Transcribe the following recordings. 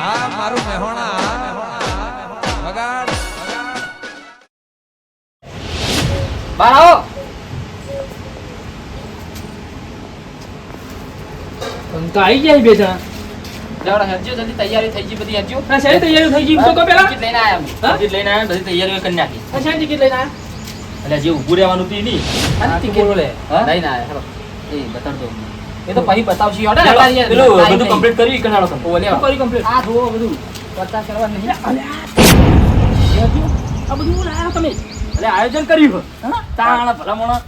હા મારું મહેણા વગાડ બહાર આવો. તો આવી ગયા બે જણા. લેવડા હેરજો જલ્દી તૈયારી થઈ ગઈ બધી હેરજો. આ શેની તૈયારી થઈ ગઈ તો પેલા ટિકિટ લઈને આયા અમે. ટિકિટ લઈને આયા બધી તૈયારીઓ કરી નાખી. આ શેની ટિકિટ લઈને આયા? એટલે જે ઊભું રહેવાનું હતું ઈ આ ટિકિટ લે લઈને આયા. હેલો એ બતાડ દો. એ તો પછી બતાવશી ઓડે પેલું બધું કમ્પ્લીટ કરી કણાળો તમે. ઓ લે કરી કમ્પ્લીટ. આ જુઓ બધું પચાસ કરવા નહીં. આ બધું લાયા તમે. એટલે આયોજન કર્યું હા તાણ ભલામણ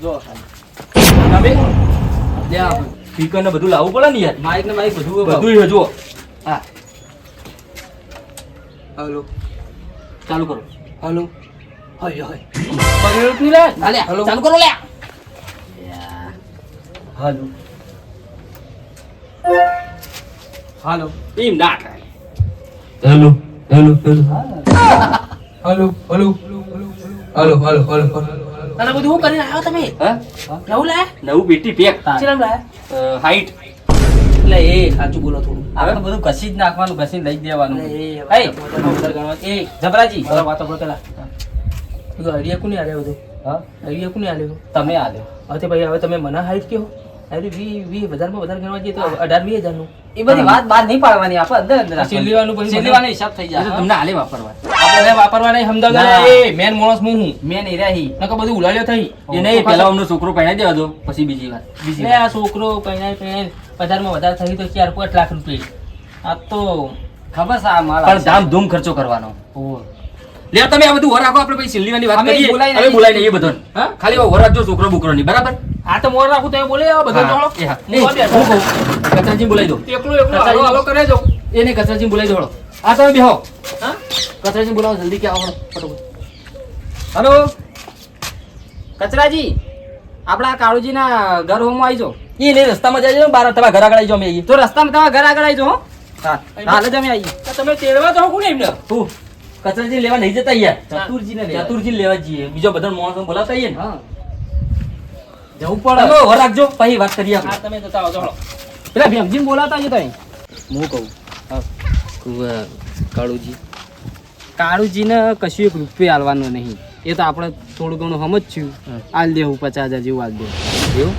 જો તમે લે આ સ્પીકર ને બધું લાવવું પડે ને યાર. માઈક ને માઈક બધું બધું જુઓ. હા હલો ચાલુ કરો. હલો હય હય પગેડ ની લે હા લે હલો. ચાલુ કરો લે. હાલો હાલો એમ ના થાય. Hello hello hello hello hello hello hello hello તને બધું હું કરીને આવ્યો તમે હા કેવું લે નવું પેટી પેક ચેલા લાયા હાઈટ એટલે એ સાચું બોલો થોડું આપણે બધું ઘસી જ નાખવાનું ઘસી લઈ જ દેવાનું. એ જબરાજી વાતો બોલો પેલા બધું આઈડિયા કોને આલ્યો બધું હા આઈડિયા કોને આલ્યો તમે આલ્યો. હવે ભાઈ હવે તમે મને હાઈટ કેવો અરે 20 વધારમાં વધારે ગણવા જઈએ તો 18-20 હજારનું એ બધી વાત બહાર નહીં પાડવાની આપણે અંદર અંદર રાખવાની. છેલ્લીવાનું પછી છેલ્લીવાનો હિસાબ થઈ જાય. તમને આલે વાપરવા આપણે વાપરવા નહીં સમજાવતા ના. એ મેન માણસ હું મેં નહીં રહી નકર બધું ઉલાળ્યો થઈ એ નહીં પેલા અમને છોકરો પહેણાઈ દેવા દો પછી બીજી વાત લે આ છોકરો પૈણાઈ વધારમાં વધારે થઈ તો 4-5 લાખ રૂપિયા આ તો ખબર છે આ માલ પણ ધામધૂમ ખર્ચો કરવાનો. લે તમે આ બધું વર રાખો આપણે પછી છેલ્લીવાની વાત અમે કરીએ. બોલાઈ હવે નહીં. બોલાઈ નહીં એ બધો હા? ખાલી વર રાખજો છોકરો બોકરો નહીં બરાબર. આ તો મોર રાખું તો એ બોલે આવો બધો જોડો એ હા. નહીં, હું કહું કચરાજી બોલાઈ દો. એકલો હાલો હાલો કરે જો એને કચરાજી બોલાઈ દો. આ તમે બેહો. હા કચરાજી બોલાવો જલ્દી કે આવો ફટાફટ. હેલો કચરાજી આપણા કાળુજીના ઘર હોમ આવી જો એ નહીં રસ્તામાં જાય છે બાર તમારા ઘર આગળ આવી જાઓ અમે આવીએ. તો રસ્તામાં તમારા ઘર આગળ આવી જો હો હા હાલ જ અમે આવીએ તમે તેડવા તો કોને એમને તું કચરાજી લેવા નહીં જતા યાર. ચતુરજીને લેવા. ચતુરજી લેવા જઈએ બીજો બધા માણસો બોલાવતા આવીએ ને. હા જવું પડે તમે વર રાખજો પછી વાત કરીએ હા આપણે. તમે જતા આવો ચાલો પેલા ભેમજીને બોલાવતા જ તમે હું કહું કાળુજી કાળુજીને કશું એક રૂપિયા આલવાનું નહીં એ તો આપણે થોડું ઘણું સમજ્યું આલ દેવું 50,000 જેવું આલ દેવું એવું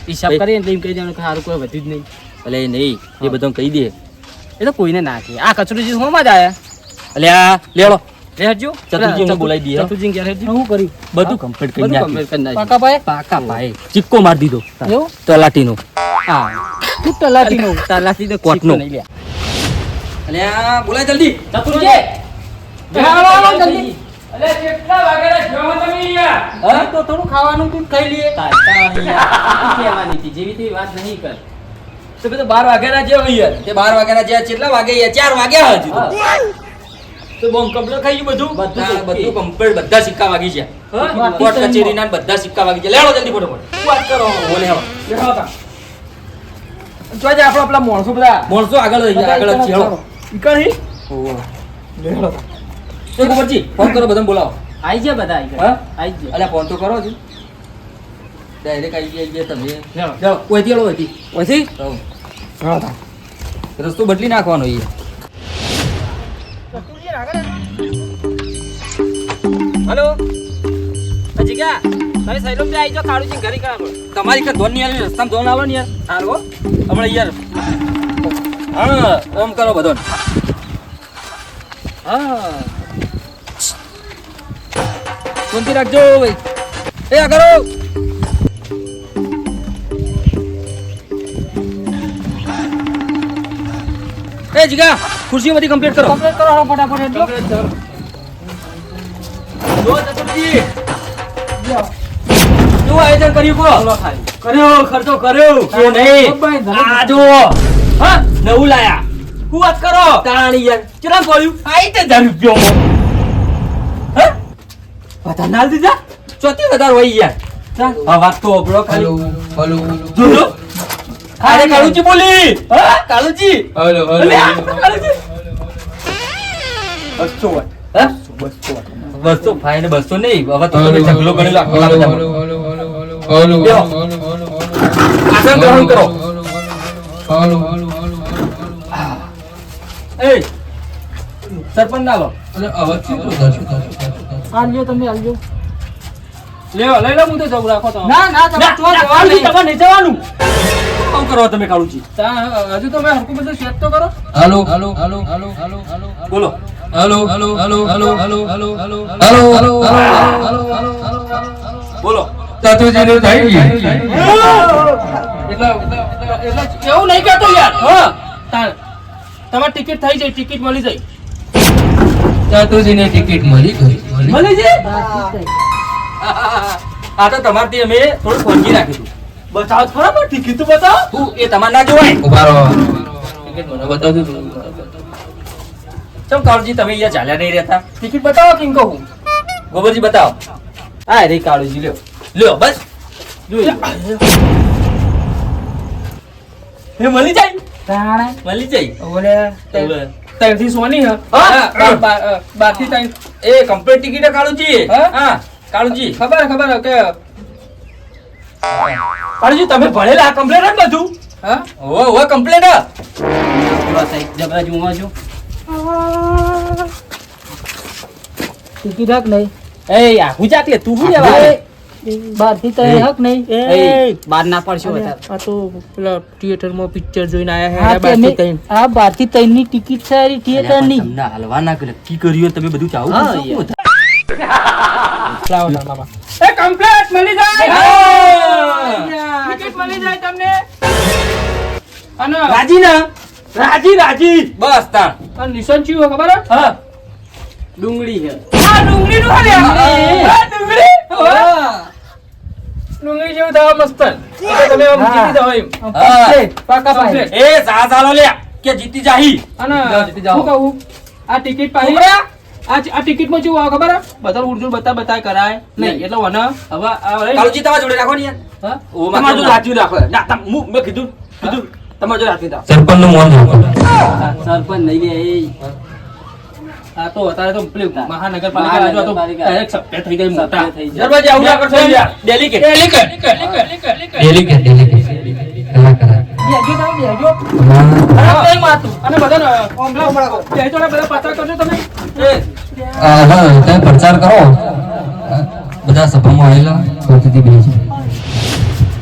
હિસાબ કરીએ ને તો એમ કહી દેવાનું કે સારું કોઈ વધ્યું જ નહીં એટલે એ નહીં એ બધું કહી દે. એ તો કોઈને ના કહે આ કચરોજી હોમાં જ આયા એટલે આ લેડો રહેજો ચતુરજીને બોલાવી દઈએ. ચતુરજીને ઘેર રહેજો શું કર્યું બધું કમ્પ્લીટ કરી બધું નાખ્યું. complete કરી નાખ્યું. પાકા ભાઈ પાકા ભાઈ ચિક્કો મારી દીધો એવું તલાટીનો. હા તું તલાટીનો તલાટી તો કોટનો. નહીં લે એટલે આ બોલાય જલ્દી ચતુરજી આવો, જલ્દી અલે કેટલા વાગ્યા જેવા તમે યાર હા? તો થોડું ખાવાનું તું ખાઈ લઈએ કહેવાની હતી જેવી તેવી વાત નહીં કર તો બધું 12 વાગ્યાના જે હોય યાર તે 12 વાગ્યાના જે કેટલા વાગે યાર 4 વાગ્યા હજુ તો. તો બોમ કમ્પ્લીટ થઈ ગયું બધું બધું બધું કમ્પ્લીટ બધા સિક્કા વાગી ગયા. હા? કોર્ટ કચેરીના ને બધા સિક્કા વાગી ગયા. લેડો જલ્દી ફટાફટ. વાત કરો બોલે હવે જોજે આપણો પેલા માણસો બધા માણસો આગળ લઈ ગયા આગળ જ છે હેડો. ઈકણી ઓહો તો ગોબરજી ફોન કરો બધાને બોલાવો. આઈ ગયા બધા આઈ હા? આઈ ગયા અલ્યા ફોન તો કરો જ ડાયરેક્ટ આવી ગયા તમે. લેડો. જાઓ ઓયથી હેડો ઓયથી. પછી રસ્તો બદલી નાખવાનો ઈ. હેલો હજી ક્યાં તમે સૈલો પે આવી જાઓ કાળુજી ઘરે કરા તમારી કે ધોન ની યાર રસ્તામાં ધોન આવે ને યાર હાલો હમણાં યાર હા ઓમ કરો બધો. હા શાંતિ રાખજો ભાઈ. એ આ કરો એ જીગા ખુરશી બધી કમ્પ્લીટ કરો. કમ્પ્લીટ કરો હાલો ફટાફટ એટલો જો ચતુરજી શું આયોજન કર્યું કો? કર્યો ખર્ચો કર્યો કે નહીં? આ જો હા નવું લાયા. શું વાત કરો તાણી યાર કેટલા પડ્યું? 60,000 રૂપિયા. હા વધારે ના દીધા ચોથી વધારે હોય યાર. હા વાત તો ઓબળો ખાલી. હલો જોજો અરે કાળુજી બોલી. હા કાળુજી હલો અલે આ કાળુજી 200 વાત. હા 200 ફાઈન 200 નહીં હવે તો તમે ઝઘડો કરી લો આટલા બધા. આસન ગ્રહણ કરો. હાલો હાલો હાલો એ સરપંચ ના લો અરે અવાજ છે તો દાશુ આલજો તમે આલજો લેવો લઈ લો હું તો જવું રાખો તો ના ના તમે તો જવાનું નહીં. તમારે નહીં જવાનું શું કરો તમે કાળુજી હજુ તમે હરકું બધું સેટ તો કરો. હાલો હાલો હાલો હાલો હાલો હાલો બોલો હાલો હાલો હાલો હાલો હાલો હાલો હાલો હાલો હાલો હાલો હાલો બોલો તાતુજીને થઈ ગઈ એટલે એવું નહીં કહેતો યાર. હા તમારી ટિકિટ થઈ જાય, ટિકિટ મળી જાય. તાતુજીને ટિકિટ મળી ગઈ મળી છે આ તો તમારથી અમે થોડું ફોનજી રાખ્યું હતું. બતાવો તો ખરા પણ ટિકિટ તો બતાવો હું એ તમારે ના જોવાય ઉભા રહો ટિકિટ મને બતાવજો ચમ કાળુજી તમે અહીંયા ચાલ્યા નહીં રહેતા ટિકિટ બતાવો કેમ કહું ગોબરજી બતાવો હા રે કાળુજી લ્યો લ્યો બસ જોઈ એ મળી જાય તાણે મળી જાય ઓલે ત્યાંથી સોની હે. હા, બાકી ત્યાં એ કમ્પ્લીટ ટિકિટ હે કાળુજી હા? હા કાળુજી ખબર કે કાળુજી તમે ભણેલા કમ્પ્લીટ જ બધું હા ઓ કમ્પ્લીટ હે જબરા જોવા જો ટિકિટ હક નહીં એ આખું ચાક લે તું શું લેવા બારથી તો હક નહીં. બાર ના પડશો આ તો પેલા થિયેટરમાં પિક્ચર જોઈને આયા હા, હે. તે અમે- આ 12 થી 3 ની ટિકિટ છે થિયેટરની. તમને હલવા ના કરે કી કર્યું તમે બધું ચાવું હા, શું લાવો ના બાબા. એ કમ્પ્લીટ મળી જાય. ટિકિટ મળી જાય તમને. અને રાજી ના રાજી બસ તાર આ નિશાન ચિયો ખબર હે? હા ડુંગળી છે. આ ડુંગળી નું હાલે ડુંગળી ડુંગળી જેવું થવા મસ્ત. તમે આમ જીતી જાઓ એમ. હા. પાકા પાય. એ સાલો લે કે જીતી જાહી અને જીતી જાઓ. શું કહું આ ટિકિટ પાહી છોકરા, આ ટિકિટ માં શું ખબર હે? બધા ઉર્દુ બતા કરાય નહીં એટલે વને હવે આ રહી- કાળુજી તમારા જોડે રાખો ને યાર હા? તમારા જોડે હાથવી રાખો ના મેં કીધું તમારા જોડે હાથવી રાખો સરપંચ નું મોન સરપંચ નહીં રે આ તો અત્યારે તો પેલી મહાનગરપાલિકા રાજુ આ તો direct સભ્ય થઈ ગઈ મોટા. દરવાજે આવું ના કરશો યાર ડેલિકેટ ડેલિકેટ ખરાબ નહીં મારતું. અને બધાને ઓમલા કહેજો ને બધા પત્ર કરજો તમે. હા તમે પ્રચાર કરો બધા સભામાં આવેલા શાંતિથી બેસી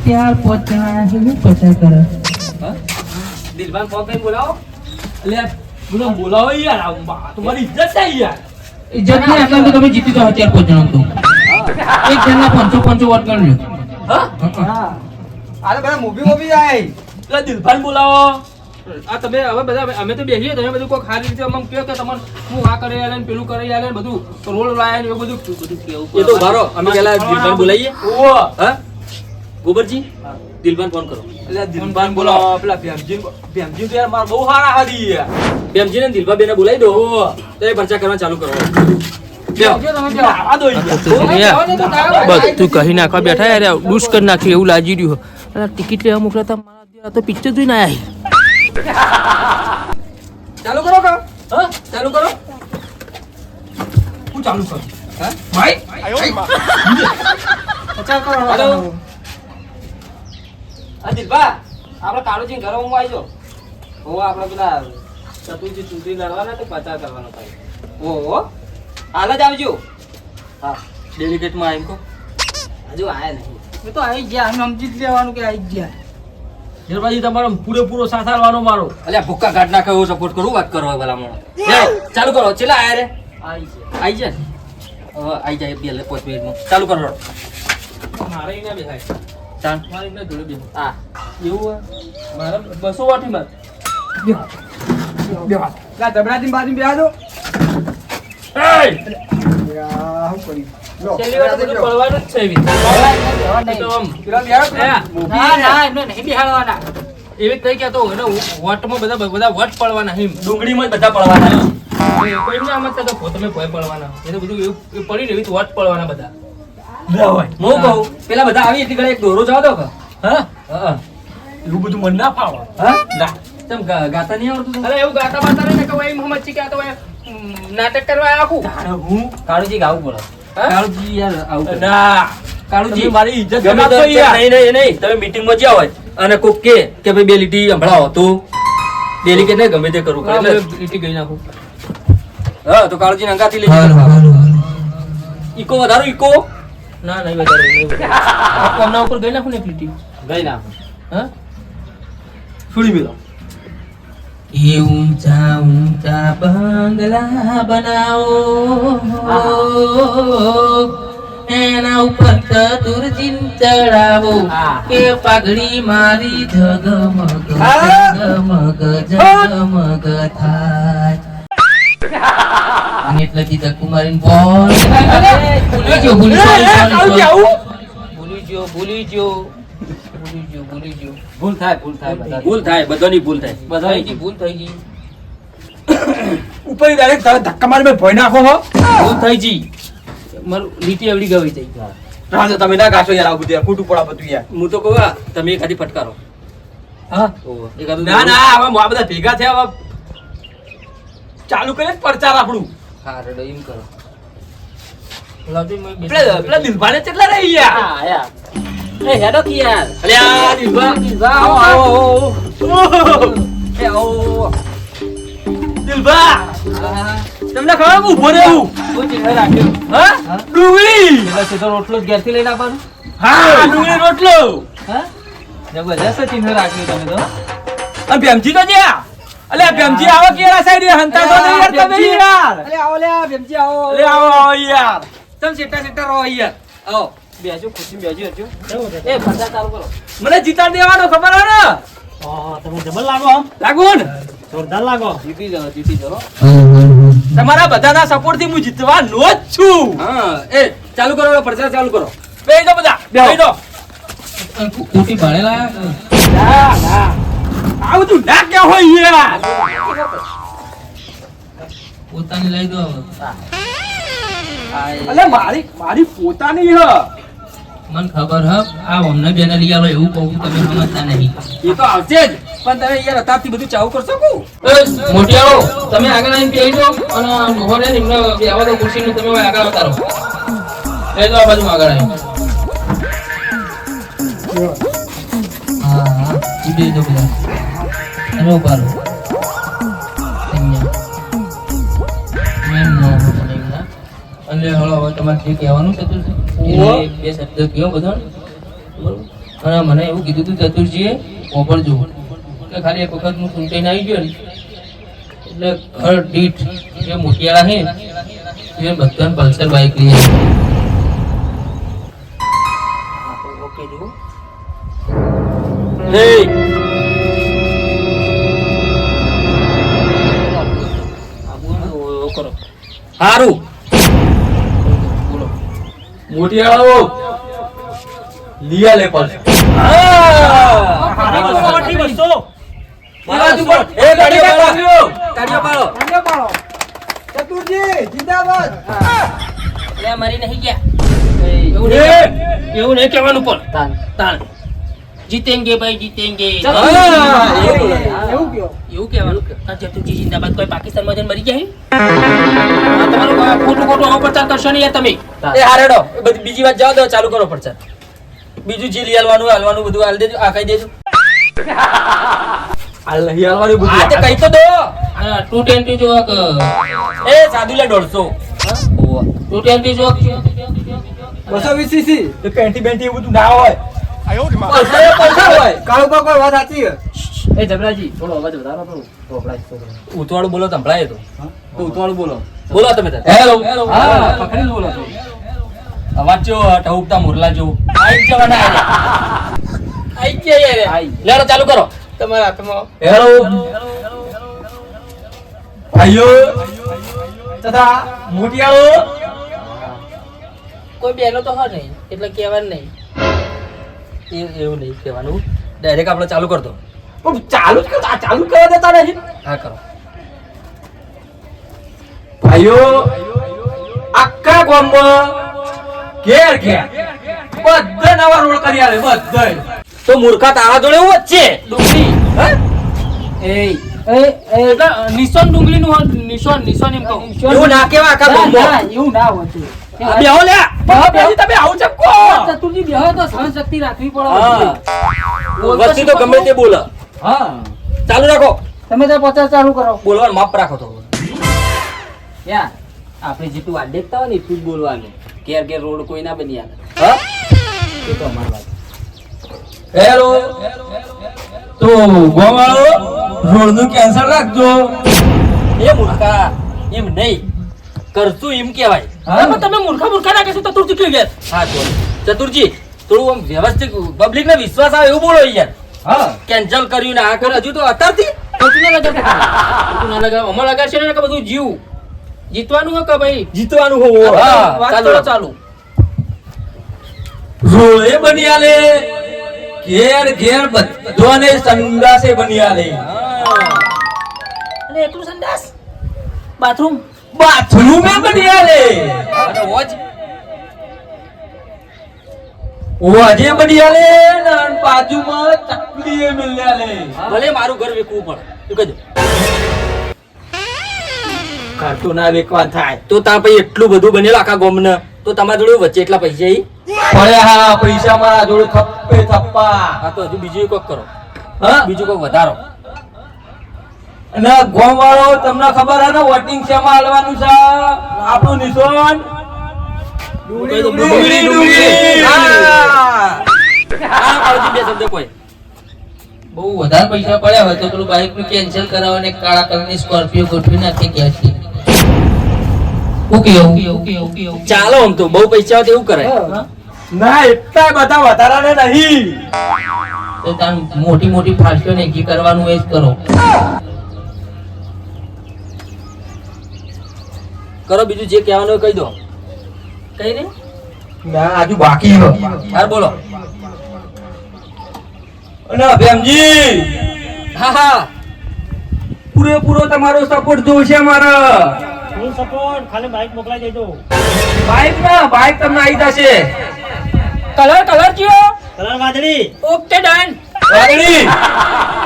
ત્યાર પહોંચ્યા પ્રચાર કરે દિલબાન ફોન કરીને બોલાવો એટલે બોલાવો યાર આ તમારી ઇજ્જત છે યાર ઇજ્જત નહીં આટલા તો તમે જીતી જાઓ ત્યાર પહોંચવાનું તો એક જણના 500 વોટ કરી લ્યો હા આલે બધા મૂવી જાય એટલે દિલબાન બોલાવો આ તમે હવે બધા અમે તો બેસીએ તમે બધું કોઈ ખારી રીતે અમને કહો કે તમારે હું આ કરી આલે ને પેલું કરી આલે ને બધું રોલ લાયા ને એવું બધું કેવું એ તો બારો અમે પેલા દિલબાન બોલાઈએ ઓ હા ગોબરજી દિલબાન ફોન કરો એટલે દિલબાન બોલાવો પેલા ભેમજી તો યાર મારા બહુ સારા હાદી યાર ભેમજી ને દિલબા બેને બોલાવી દો તો એ પરચા કરવા ચાલુ કરો બધું કહી નાખવા બેઠા યાર ડૂસ કરી નાખ્યું એવું લાગી રહ્યું ટિકિટ લેવા મોકલ્યા હતા મારા તો પિક્ચર જોઈને આયા ચાલુ કરો કા હા ચાલુ કરો હું ચાલુ કરું હા ભાઈ હેલો આ દિલબા આપણે કાળુજી ઘરે હું આવી જાઉં હો આપણે પેલા ચતુરજી ચૂંટણી લડવાના તો પ્રચાર કરવાનો ભાઈ ઓહો હાલ જ આવજો હા ડેલિગેટમાં આવીને કહો હજુ આયા નહીં એ તો આવી ગયા અમે સમજી જ લેવાનું કે આવી ગયા જરબાજી તમારો પૂરેપૂરો સાથ આલવાનો મારો અલ્યા ભૂક્કા કાઢ નાખે એવો સપોર્ટ કરું વાત કરો ભલા માણો ચાલુ કરો ચેલા આયા રે આઈ છે આઈ જાય બે 5 મિનિટમાં ચાલુ કરો મારે એને બેસાય ચાલ મારે એને જોડે બેસો હા એવું મારે 200 વાટી માર લા જબરાજી બાજી બેહા દો છેલ્લી વાર બધું પડવાનું જ છે એવી તો આમ એવી થઈ ગયા તો એને વોટમાં બધા વોટ પડવાના એમ ડુંગળીમાં જ બધા પડવાના કોઈ ના મત તો તમે ભય પડવાના એ તો બધું એવું પડી ને એવી તો વોટ પડવાના બધા હું કહું પેલા બધા આવી એટલી ઘડી એક દોરો જાવ દો હા હા એવું બધું મને ના ફાવે હા ના તેમ ગાતા નહીં આવડતું અરે એવું ગાતા બાતા નહીં ને કે ભાઈ મોહમ્મદ ચી કે આ તો નાટક કરવા આખું હું કાળુજી ગાવું પડે હા? કાળુજી યાર આવું પડે. ના કાળુજી તમે મારી ઇજ્જત ગમે બનાવશો તો યાર. નહીં તમે મીટિંગમાં જ્યાં હોય અને કોક કે ભાઈ 2 લીટી સંભળાવો તો ડેલી કે નહીં ગમે તે કરવું પડે એટલે એટલે લીટી ગઈ નાખું. હા તો કાળજી અંગાથી લઈ હાલો હાલો ઈકો વધારો ઈકો ના નહીં વધારે નહીં વધારે. કોમના ઉપર ગઈ નાખું ને એક લીટી. ગઈ નાખું. હા છોડી મેલો એ ઊંચા ઊંચા બંગલા બનાવો એના ઉપર ચતુર્જીન ચડાવો હા. કે પાઘડી મારી જગમગ હા. જગમગ જગમગ થાય અને એટલે જી કુમારી બોલ ભૂલી ગયો ભૂલી ગયો ભૂલી ગયો ભૂલ થાય બધા. ભૂલ થાય બધાની ભૂલ થાય બધાની ભૂલ થઈ ગઈ ઉપર ડાયરેક્ટ તારે ધક્કા મારી ભોય નાખો હો ભૂલ થઈ ગઈ મારું લીટી આવડી ગઈ થઈ રાજો તમે ના ગાશો યાર આવું બધું યાર ખોટું પડા બધું યાર હું તો કહું તમે એકાદી ફટકારો હા એકાદું ના ના હવે આ બધા ભેગા થયા હવે ચાલુ કરે પ્રચાર આપણું હા રેડો એમ કરો લાવજો મેં પેલા દિલભાને કેટલા રહી ગયા હા, આયા. એ હેડો કે યાર. અલ્યા દિલભા આવો, આવો, આવો. એ આવો દિલભા તમને ખબર ઉભો રહેવું શું ચિહ્ન રાખ્યું? હા ડુંગળી એટલે સીધો રોટલો જ ઘેરથી લઈને આવવાનો? હા ડુંગળી રોટલો હા? જબરજસ્ત ચિહ્ન રાખ્યું તમે તો. અને ભેમજી તો જ્યાં અલ્યા ભેમજી આવો કેરા સાઈડ હંતા તો નહીં યાર તમે યાર અલે આવો લે ભેમજી આવો. અલે આવો આવો યાર તમે સેટા સેટા રહો યાર આવો બેજો ખુરશી બેજો હજો. એ ફરતા ચાલુ કરો. મને જીતાડ દેવાનો ખબર હે ને તમે જબર લાગો આમ. લાગુ ને જોરદાર લાગો. જીતી જાઓ. તમારા બધાના સપોર્ટ થી હું જીતવાનો જ છું હા એ ચાલુ કરો પ્રચાર ચાલુ કરો બેહી દો બધા બેહી દો કોટી ભાડે લાયા ના ના આ બધું ના ક્યાં હોય યાર પોતાની લઈ દો હવે અલે મારી પોતાની હ મને ખબર હ આ અમને બેને લઈ આલો એવું કહું તમે સમજતા નહીં એ તો આવશે જ પણ તમે યાર અત્યારથી બધું ચાલુ કરશો કુ મોટિયાળો તમે આગળ આવીને બેહી જાઓ અને મોહને એમને બેહવા દો ખુરશીને તમે હવે આગળ આવતા રહો લઈ દો આ બાજુ આગળ આવી હા હા ઈ બેહી દો બધા અને ઉભા રહો અને હળો હવે તમારે જે કહેવાનું છે તું એ બે શબ્દ કહો બધા બરોબર અને મને એવું કીધું તું ચતુરજીએ વાપરજો કે ખાલી એક વખત હું ચૂંટાઈને આવી ગયો ને એટલે ઘર દીઠ જે મોટિયાળા છે એ બધાને પલ્સર બાઇક લઈ ઓકે જુઓ. એ આવું કરો. હારું બોલો મોટી આવો લીયા લે પર એટલે મારી નહીં ગયા એવું નહીં કહેવાનું પણ તાન. તાણ જીતેંગે ભાઈ જીતેંગે એવું કયો? એવું કહેવાનું આ ચતુર્જી જિંદાબાદ કોઈ પાકિસ્તાનમાં જઈને મરી જાય આ તમારું ખોટું ખોટું આવો પ્રચાર કરશો નહીં યાર તમે એ હારેડો બધી બીજી વાત જાવ દો ચાલુ કરો પ્રચાર બીજું જે લઈ હાલવાનું બધું હાલ દેજો આ કહી દેજો હાલ નહીં હાલવાનું બધું આ તે કહી તો દો આ 220 જો કે એ સાદુલા 150 220 જો 220 સીસી. તો પેન્ટી બેન્ટી એવું બધું ના હોય પૈસા હોય કાળુ બા કોઈ વાત સાચી છે? એ જબરાજી થોડો અવાજ વધારો તો ઢોકળાય છોકરો. ઉતવાળું બોલો સંભળાય તો તો ઉતાવળ બોલો. બોલો તમે તાર. હેલો હા પકડી બોલો તો. અવાજ જો ઠહુકતા મોરલા જો આઈ જવાના આઈ ગયા યાર આઈ. લેડો ચાલુ કરો તમારા હાથમાં હેલો ભાઈઓ તથા મોટિયાળો કોઈ બેનો તો હોય નહીં એટલે કહેવાનું નહીં એવું નહીં કહેવાનું ડાયરેક્ટ આપણે ચાલુ કરતો પણ ચાલુ જ કરતા ચાલુ કરવા દેતા નહીં હા કરો ભાઈઓ આખા ગામમાં ઘેર ઘેર બધા નવા રોડ કરી આલે બધા તો મૂર્ખા તારા જોડે એવું જ છે ડુંગળી હે એટલે નિશાન ડુંગળીનું હોય નિશાન એમ કહું એવું ના કહેવાય આખા ના, ગામમાં ના, એવું ના હોતું. આ બેહો લે બેહો તમે આવું ચપકો ચતુરજી બેહો તો સહન શક્તિ રાખવી હા પડે વસ્તુ તો ગમે તે બોલે હા ચાલુ રાખો તમે તો 50 ચાલુ કરો બોલવાનું માપ રાખો તો યાર આપણે જેટલું વાત દેખતા હોય ને એટલું જ બોલવાનું ઘેર ઘેર રોડ કોઈ ના બની આવે હા એ તો અમારી વાત હેલો તો ગોવાળો રોડ નું કેન્સલ રાખજો. એ મૂર્ખા એમ નહીં કરશું એમ કહેવાય હા. તમે મૂર્ખા ના કહેશો ચતુરજી કેવી ગયા હા ચતુરજી થોડું આમ વ્યવસ્થિત પબ્લિક ને વિશ્વાસ આવે એવું બોલો યાર હા કેન્સલ કર્યું ને આ કર્યું હજુ તો અત્યારથી ના લગાવ અમાર લગાડશે ને કે બધું જીવ જીતવાનું હો કે ભાઈ જીતવાનું હોવું હા, વાત ચાલો, કરો ચાલુ રોડે બની આલે ઘેર ઘેર બધાને સંડાસે બની આલે. અને એટલું સંદાસ બાથરૂમ બાથરૂમે બની આલે અને વોચ ઓજે બની આલે ને બાજુમાં ચકલીએ મિલ આલે. ભલે મારું ઘર વેચવું પડે તું કહેજો ઘર તો ના વેચવા થાય તો ત્યાં પછી એટલું બધું બનેલું આખા ગામને તો તમારા જોડે વચ્ચે એટલા પૈસા ઈ પડે હા પૈસા મારા જોડે થપ્પે થપ્પા. આ તો હજુ બીજું કોક કરો હા બીજું કોક વધારો અને ગોમ વાળો તમને ખબર હે ને વોટિંગ શેમાં હાલવાનું છે આપણું નિશાન ડુંગળી. હા કાળુજી બે શબ્દ કોઈ બહુ વધારે પૈસા પડ્યા હોય તો પેલું બાઇક નું કેન્સલ કરાવો ને કાળા કલરની સ્કોર્પિયો ગોઠવી નાખી કે છે. ઓકે ચાલો આમ તો બહુ પૈસા હોય તો એવું કરાય ના એટલા બધા વધારાને નહીં તો તાર મોટી મોટી ફાંસીઓ નેકી કરવાનું એ જ કરો. કરો બીજું જે કહેવાનું હોય કહી દો કઈ રે ના હજુ બાકી છે. હાર બોલો અને અભિયમજી હા હા પૂરેપૂરો તમારો સપોર્ટ જોશે મારે. ફૂલ સપોર્ટ ખાલી બાઈક મોકલાઈ દેજો બાઇક ના બાઇક તમને આવી જશે. કલર કયો કલર વાદળી ઓકે ડન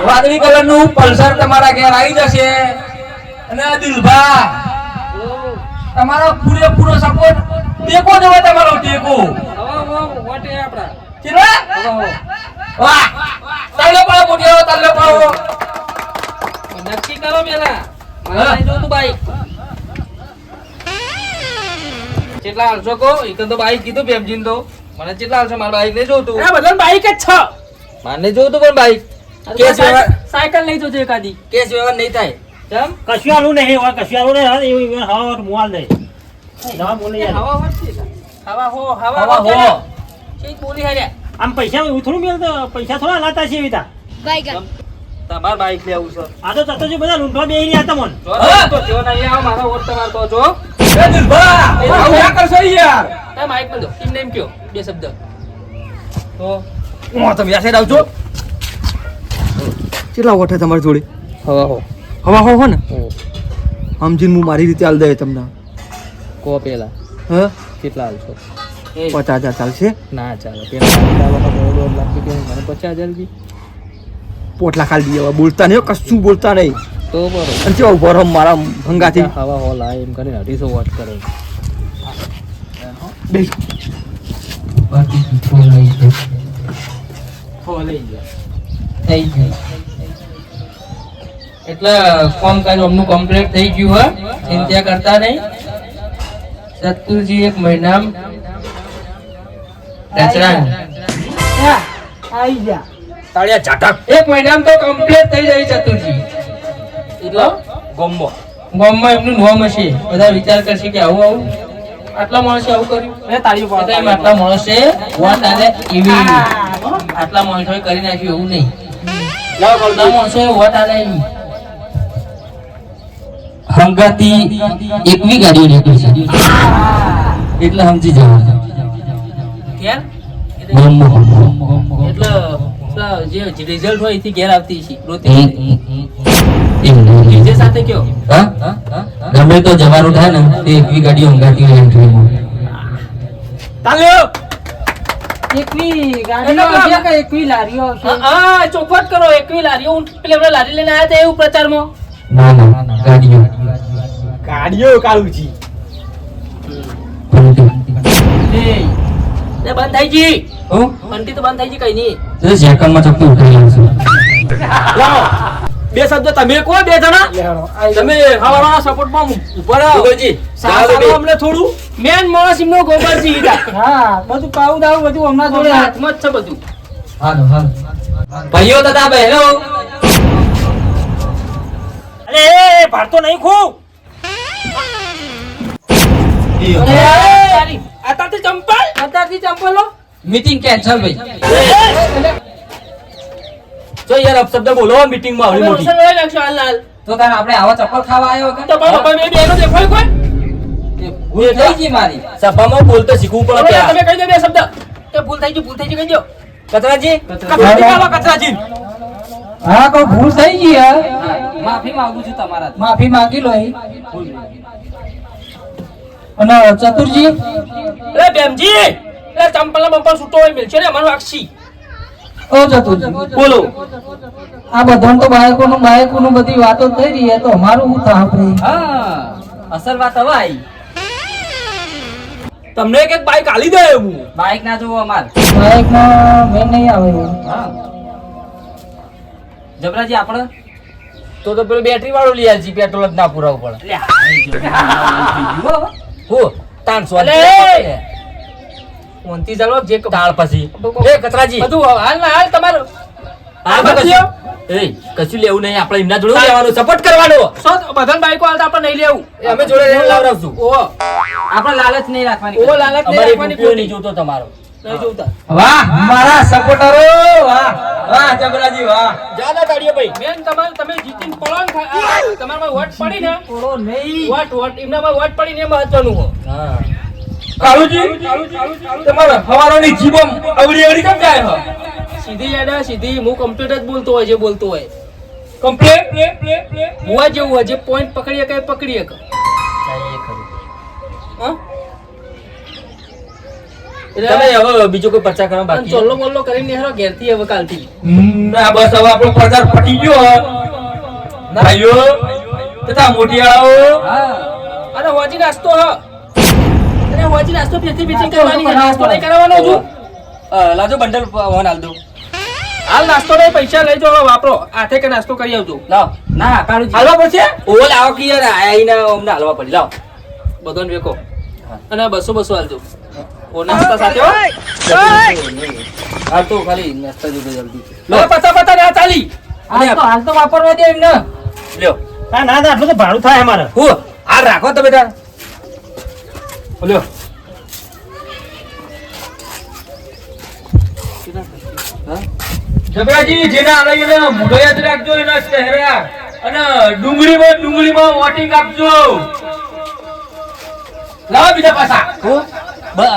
વાદળી કલર નું પલ્સર તમારા ઘેર આવી જશે. અને દિલભા તમારો પૂરેપૂરો સપોર્ટ ટેકો દેવો તમારો ટેકો. ચીરવા? વાહ તાલે પાડો મોટી તાલે પાડો. નક્કી કરો પેલા હા. જો તું બાઈક કેટલા હાલશો કો એક તો બાઈક કીધું પેમજીન તો મને કેટલા હાલશે મારા બાઈક લઈ જોતું આ બધા બાઈક જ છે માને જોતું પણ બાઈક કેસ વ્યવહાર સાયકલ લઈ જોજો એકાદી કેસ વ્યવહાર નહીં થાય કેમ કશું આલું નહીં હોય કશું આલું નહીં હોય એવું હવા મોલ નહીં જવા બોલે યાર હવા હોતી હવા હો હવા હો શી બોલી હારે આમ પૈસા એવું થોડું મેળતો પૈસા થોડા લાતા છે એવી તા તમાર બાઈક લેવું છે આ તો ચતુરજી બધા લૂંટવા બેહી રહ્યા હતા મન હા. તો જો નહીં આવો મારો વોટ તમાર તો જો એ દિલભા આવું ના કરશો યાર. તમે માઈક પર દો ઇન નેમ કયો બે શબ્દ તો તમે આ સાઈડ આવજો કેટલા વોટ તમારી જોડે હવા હો હવા હો ને સમજીને હું મારી રીતે હાલ દે તમને કો પેલા હા કેટલા હાલશો 50,000 ચાલશે ના ચાલે પેલા 2 લાખ રૂપિયા મને 50,000 રૂપિયા પોટલા ખાલી દઈએ હવે બોલતા નહીં હો, કશું બોલતા નહીં તો બરોબર અને કેવા ઉભો રહો મારા હંગાથી હવા હો લાય એમ કરીને 250 વોટ કરે બેસ. બાકી ફોન લઈ ગયો. હો લઈ ગયા થઈ ગયું. એટલે કામકાજ અમનું કમ્પ્લીટ થઈ ગયું હે ચિંતા કરતા નહીં. ચતુરજી એક મહિના દસરાન આવી જા તાળિયા ઝાટક એક મહિનામાં તો કમ્પ્લીટ થઈ જાય ચતુરજી. એટલે ગોમ્બો ગામમાં એમનું નામ હશે બધા વિચાર કરશે કે આવું આવું આટલા માણસે આવું કર્યું. એ તાળીઓ એટલે એમ આટલા માણસે વોટ આલે એવી આટલા માણસોએ કરી નાખ્યું એવું નહીં. આટલા માણસોએ વોટ આલે એવી. હંગાતી એકવી ગાડીઓ નીકળી છે એટલે સમજી જવાનું. ઘેર ગામમાં એટલે પેલા જે રિઝલ્ટ હોય એથી ઘેર આવતી છે રોતી જે સાથે કયો ગમે તો જવાનું થાય ને તે એકવી ગાડીઓ હંગાતી હોય એન્ટ્રીમાં. તાલ્યો એકવી ગાડીઓ આવશે કે એકવી લારીઓ હા ચોખવટ કરો એકવી લારીઓ હું પેલા લારી લઈને આવ્યા હતા એવું પ્રચારમાં ના ના ગાડીઓ ગાડીઓ કાળુજી લે બંધ થઈ જી હું ઘંટી તો બંધ થઈ જી કઈ નહીં તે સેકન્ડમાં ચપટી ઉઠાઈ લાવશું. લાવો બે શબ્દ તમે કહો બે જણા તમે હવાના સપોર્ટમાં ઉપર આવો ગોબરજી સાહેબ અમને થોડું મેન માણસ એમનો ગોબરજી હીરા. હા બધું પાઉ દાવ બધું હમણાં જોડે હાથમાં જ છે બધું. હાલો હાલો ભાઈઓ તથા બહેનો અરે એ ભાડતો નહીં ખૂબ આતાથી ચંપલ અત્યારથી ચંપલો મીટિંગ કેન્સલ ભાઈ. જો યાર અપશબ્દ બોલો મીટિંગમાં આવડી મોટી લઈ નાખશો હાલ. તો તાર આપણે આવા ચપ્પલ ખાવા આવ્યો કે તમારો ભાઈ બે બેનો દેખાય કોઈ? ભૂલ થઈ ગઈ મારી. સભામાં બોલતો શીખવું પડે તમે ત્યાં કહી દો બે શબ્દ કે ભૂલ થઈ ગઈ કહી દો. કચરાજી કચરાજી. કાઢો કચરાજી હા કોઈ ભૂલ થઈ ગઈ હે માફી માંગુ છું તમારાથી. માફી માંગી લો અહીં. અને ચતુરજી એ બેમજી એ ચંપલ બંપલ છૂટો હોય મિલશે ને અમારું આક્ષી ઓ ચતુરજી બોલો આ બધાને તો બાયકોનું બધી વાતો થઈ રહી હે તો અમારું શું થાય આપણે? હા અસલ વાત હવે આવી. તમને એક બાઈક આલી દે એવું બાઈક ના જોવો અમાર. બાઇકમાં મેં નહીં આવે એવું. હા જબરાજી આપણે તો પેલું બેટરી વાળું લઈ આવજી પેટ્રોલ જ ના પુરાવું પડે હું તાનસો અલે! મોંતી ચાલો જે તાળ પછી એ કચરાજી બધું હાલ ના હાલ તમારું આ કશું એ કશું લેવું નહીં આપણે એમના જોડે લેવાનું સપોર્ટ કરવાનો બધાને બાઈકો હાલતા આપણે નહીં લેવું એ અમે જોડે લઈને લાવડાવશું ઓ આપણે લાલચ નહીં રાખવાની. ઓ લાલચ નહીં અમારી રાખવાની રૂપિયો નહીં જોતો તમારો નહીં જોતા વાહ મારા સપોર્ટરો વાહ વાહ જબરાજી વાહ. જાદા તાળીઓ ભાઈ મેન તમે જીતીને પડો ને તમારામાં વોટ પડી ને થોડો નહીં વોટ એમનામાં વોટ પડી ને એ મહત્વનું હો હા કાળુજી તમારા હવારોની જીબમ અવળી અવળી કેમ જાય હો? સીધી યાદ સીધી હું કમ્પ્યુટર જ બોલતો હોય જે બોલતો હોય કમ્પ્લેટ હું જેવું હોય જે પોઈન્ટ પકડીએ કે પકડીએ કે હા તમે હવે બીજો કોઈ પર્ચા કરવા બાકી છે? ચોલ્લો બોલ્લો કરીને હેરો ઘેરથી હવે કાલથી આ બસ હવે આપણો પ્રચાર પટી ગયો હે. ભાઈઓ તથા મોટિયાળાઓ અને હોજી નાસ્તો હ અરે હોજી નાસ્તો ફેરથી ફીચિંગ કરવાની છે નાસ્તો નહીં કરવાનો છું લાવજો બંડલ વન હાલ દો હાલ નાસ્તો નહીં પૈસા લઈ જાઓ વાપરો હાથે કે નાસ્તો કરી આવજો લાવ ના કાળુજી હાલવા પડશે ઓલ આવો કે યાર આઈને અમને હાલવા પડી લાવ બધાને વેકો અને 200 હાલજો ઓ નાસ્તા સાથે હો હાલ તો ખાલી નાસ્તા જોડે જલ્દી લો પતા ના ચાલી હાલ તો વાપરવા દે એમને. લ્યો ના ના આટલું તો ભાડું થાય અમારે હું આ રાખો તમે તાર લ્યો જબરાજી જેના આલયને મોઢો યાદ રાખજો એના ચહેરા અને ડુંગળીમાં વોટિંગ આપજો. લાવો બીજા પાછા. હું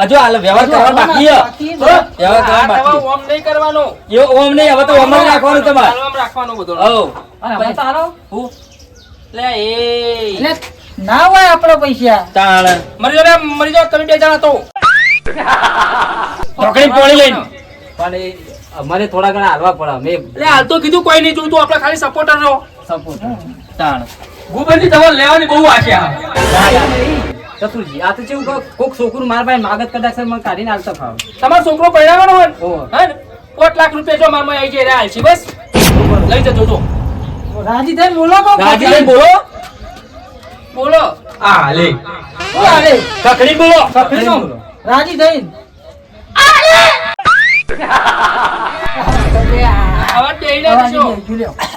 હજુ હાલ વ્યવહાર કરવાનો બાકી છે હો? વ્યવહાર કરવાનો બાકી ઓમ નહીં કરવાનો છે. એ ઓમ નહીં હવે તો ઓમ જ રાખવાનું તમારે હાલવામાં રાખવાનો બધો હો અને હવે તારો હું લે એ એટલે ના હોય આપણો પૈસા. તાળ મરી જાઓ તમે બે જણા તો ચોકડી પોણી લઈને પણ એ અમારે થોડા ઘણા હાલવા પડે અમે એટલે હાલ તો કીધું કોઈ નહીં જોતું આપણે ખાલી સપોર્ટર રહો સપોર્ટ. તાળ ગુબરજી તમારે લેવાની બહુ આશા. ચતુરજી આ તો કેવું કે કોક છોકરું મારા પાસે માગત કદાચ મને કાઢીને હાલતા ફાવે. તમારો છોકરો પરણાવવાનો હોય ને? ઓહો. હે ને? 5 લાખ રૂપિયા જો મારમાં આવી જાય હાલ છે બસ લઈ જજો જો રાજી થઈને બોલો તો. રાજી લઈને બોલો બોલો આ લે. અરે કકડી બોલો રાજી થઈને. આવા દેઈને દેશો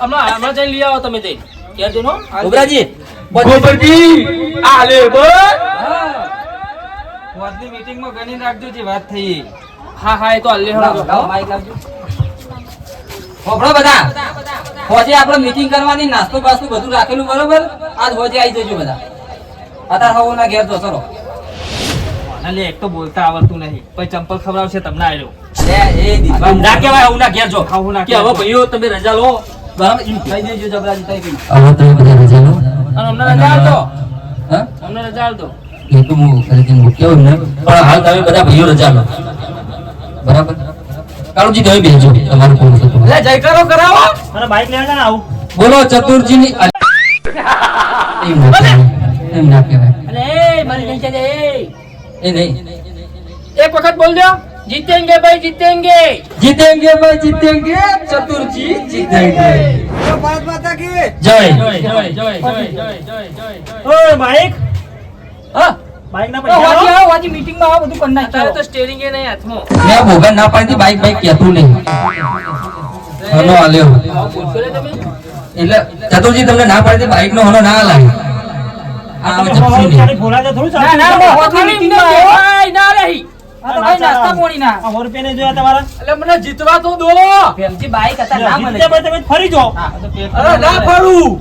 હમણાં જઈને લઈ આવો તમે જઈને ક્યાં જઈને હો? ગોબરાજી ગુબરજી આ લે બસ. વાતની મીટિંગમાં ગણી રાખજો જે વાત થઈ. હા હા એ તો હાલ લે લાવો, લાવો, માઈક લાવજો. હોભળો બધા હોજે આપણે મીટિંગ કરવાની નાસ્તો બાસ્તો બધું રાખેલું બરોબર આજ હોજે આવી જજો બધા અત્યારે હવોના ઘેર જો ચલો અલે એક તો બોલતા આવડતું નહીં પછી ચંપલ ખવડાવશે તમને આવ્યો લે એ દીવા ના કહેવાય આવું ના ઘેર જો આવું ના કે હવે ભાઈઓ તમે રજા લો બરાબર લઈ દેજો જબરાજી તઈ કઈ હવે તમે બધા રજા લો અને અમને રજા આલતો હા અમને રજા આલતો એ તો હું ખરેખર મૂક્યો એમને પણ હાલ તમે બધા ભાઈઓ રજા લો બરાબર કાળુજી તમે બેસજો તમારું કોણ થતું એટલે જયકારો કરાવો અને બાઈક લેવા જાય ને આવું બોલો ચતુરજીની એમ ના કહેવાય. એમ ના કહેવાય અલે એ મારી નહીં ચાલે એ એ નહીં એક વખત બોલજો. જીતેંગે ભાઈ જીતેંગે. જીતેંગે ભાઈ જીતેંગે, ચતુરજી જીતેંગે. જય ઓય બાઈક હા બાઈક ના વાજી પૈસા આવો, વાજી મીટિંગમાં આવો, બધું કરી તારે નાખ્યો. તો સ્ટેરિંગ એ નહીં હાથમાં. મેં ભોગન ના પાડી બાઈક બાઈક કહેતું નહીં હનો આલ્યો આવું બોલશો ને તમે. એટલે ચતુરજી તમને ના પાડી બાઈક નો હનો ના લાગે આ જપસી નહીં ભોલા તો થોડું ના ના ચાલતું. વાજી મીટિંગમાં આવો. ભાઈ ના રહી. આ તો ભાઈ નાસ્તા પોણી ના. આ 100 રૂપિયા ને જોયા તમારા એટલે મને જીતવા તો દો. પ્રેમજી બાઈક હતા ના મળે. જીત્યા પછી તમે ફરી જાઓ. હા, તો પેટ્રોલ અરે ના ફરું.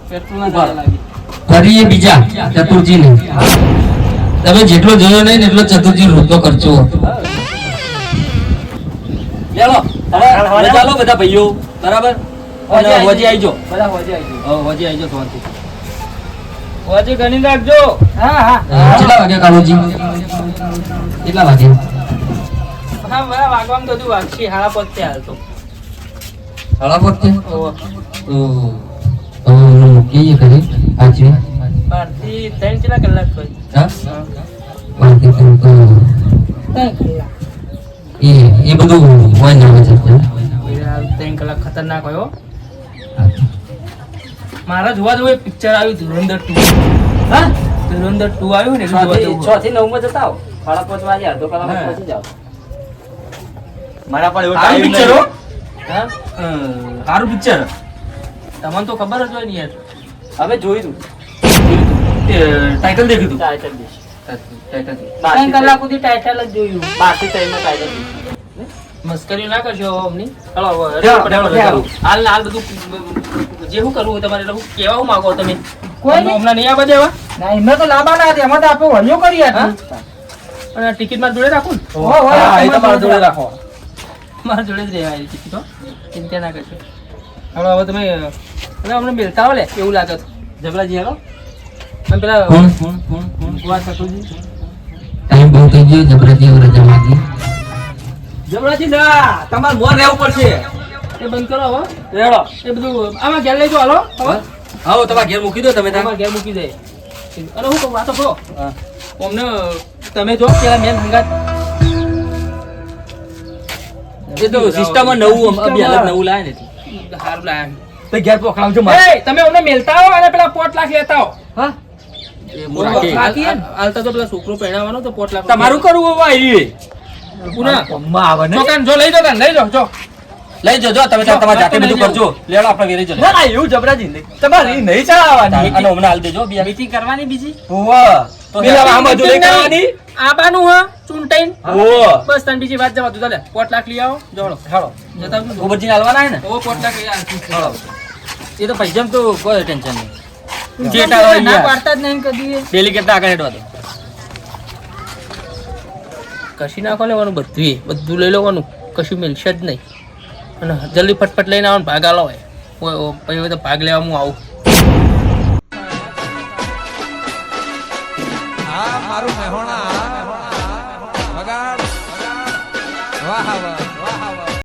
પેટ્રોલ ના દાડા લાગી. ફરી એ બીજા ચતુરજી ને તમે જેટલો જોયો નહીં ને એટલો ચતુરજી રોતો કરજો ચાલો હવે રજા લો બધા ભાઈઓ બરાબર અને હોજી આવજો. બધા હોજે આવી ગયું. હોજી આવજો શાંતિ. હોજી ગણી રાખજો. હા હા કેટલા વાગે કાળુજી કેટલા વાગે હા બરાબર વાગવામાં તો બધું વાગશે. હાડા પહોંચતે હાલ તો. સાડા પોતે ઓહો. તો મૂકીએ ઘરે આજે બારથી 3 કલાક હોય. હા વાંધો નહીં તો એ બધું હોય ને આવે છે 3 કલાક ખતરનાક હોય હો. મારા જોવા જેવું એક પિક્ચર આવ્યું ધુરંધર 2. હા ધુરંધર 2 આવ્યું ને એટલું જોવા જેવું. 6 થી 9 માં જતા આવો. 5:30 વાગે અડધો કલાકમાં પહોંચી જાઓ. મારા પણ એવો સારું ટાઈમ picture હો. નહીં. હા? સારું પિક્ચર તમને તો ખબર જ હોય ને યાર. હવે જોયું ટાઇટલ દેખ્યું હતું. ટાઇટલ દેશ. ટાઇટલ 3 કલાક સુધી ટાઇટલ જ જોયું. 12 થી 3 નો ટાઇટલ. મસ્કરી ના કરશો અમની. ચાલો હવે ચાલો, ચાલો, ચાલો. ચાલો. હાલ ને હાલ બધું જે શું કરવું હોય તમારે એટલે હું કેવા હું માંગો તમે કોઈ નહીં. હમણાં નહીં આવવા દેવા. ના એમને તો લાંબા હતા, એમાં તો આપણે વળ્યો કરી હા? હતી. અને આ ટિકિટ મારા જોડે રાખું ને. હો, હો, હા, એ તમારે તમારા જોડે જોડે રાખો. મારા જોડે જ રહેવાય ટિકિટ હો. ચિંતા ના કરશો. હવે તમે એટલે અમને મિલતા હો લે એવું લાગે છે. જબરાજી હેલો અને પેલા હું કુંવર ઠાકોરજી. ટાઈમ બહુ થઈ ગયો જબરદસ્તી રજા માંગી જબરાજી ના તમારે મોર રહેવું પડશે. એ બંધ કરો હવે. રેડો એ બધું આમાં ઘેર લઈ જાઓ હાલો હવે. આવો તમારા ઘેર મૂકી દો તમે તમારા ઘેર મૂકી દે. અને હું કહું વાતો કરો હા. અમને તમે જો પેલા મેન હંગાત એ તો સિસ્ટમ નવું અભી અલગ નવું લાય ને સારું લાયા. તો ઘેર પકડાવજો મારે. એ તમે અમને મેલતા હો અને પેલા 5 લાખ લેતા હો. હા એ મોરાકી. હાલતા તો પેલા છોકરો પહેણાવવાનો તો 5 લાખ તમારું કરવું હવે આવી પુના કોમમાં આવે ને ચોકાન જો લઈ જાઓ લઈ જાઓ જો. લઈ જજો તમે તમારા જાતે બધું કરજો. લેડો આપણે વેરી જજો. ના ના એવું જબરાજી નહીં. તમારે ઈ નહીં ચડાવવાની. અને હમણાં હાલ દેજો બિયા. મીટિંગ કરવાની બીજી. હોવા તો પેલા આમ બધું લઈ કરવાની. આબાનું હા ચૂંટાઈને હોવા બસ તને બીજી વાત જવા દો ચાલે 5 લાખ લઈ આવો જોડો હાલો જતા આવજો. ગોબરજીને હાલવાના હે ને ઓ 5 લાખ યાર હાલો એ તો પૈસા તો કોઈ ટેન્શન નહીં. જેટા હોય ના પાડતા જ નહીં કદી. ડેલિકેટ આગળ હેડવા દો. કશી નાખો લેવાનું બધું લઈ લેવાનું કશું મિલશે જ નહીં અને જલ્દી ફટફટ લઈને આવવાનું ભાગ આલો હોય પછી તો ભાગ લેવા હું આવું. મારું મહેણા વગાડ વાહ વાહ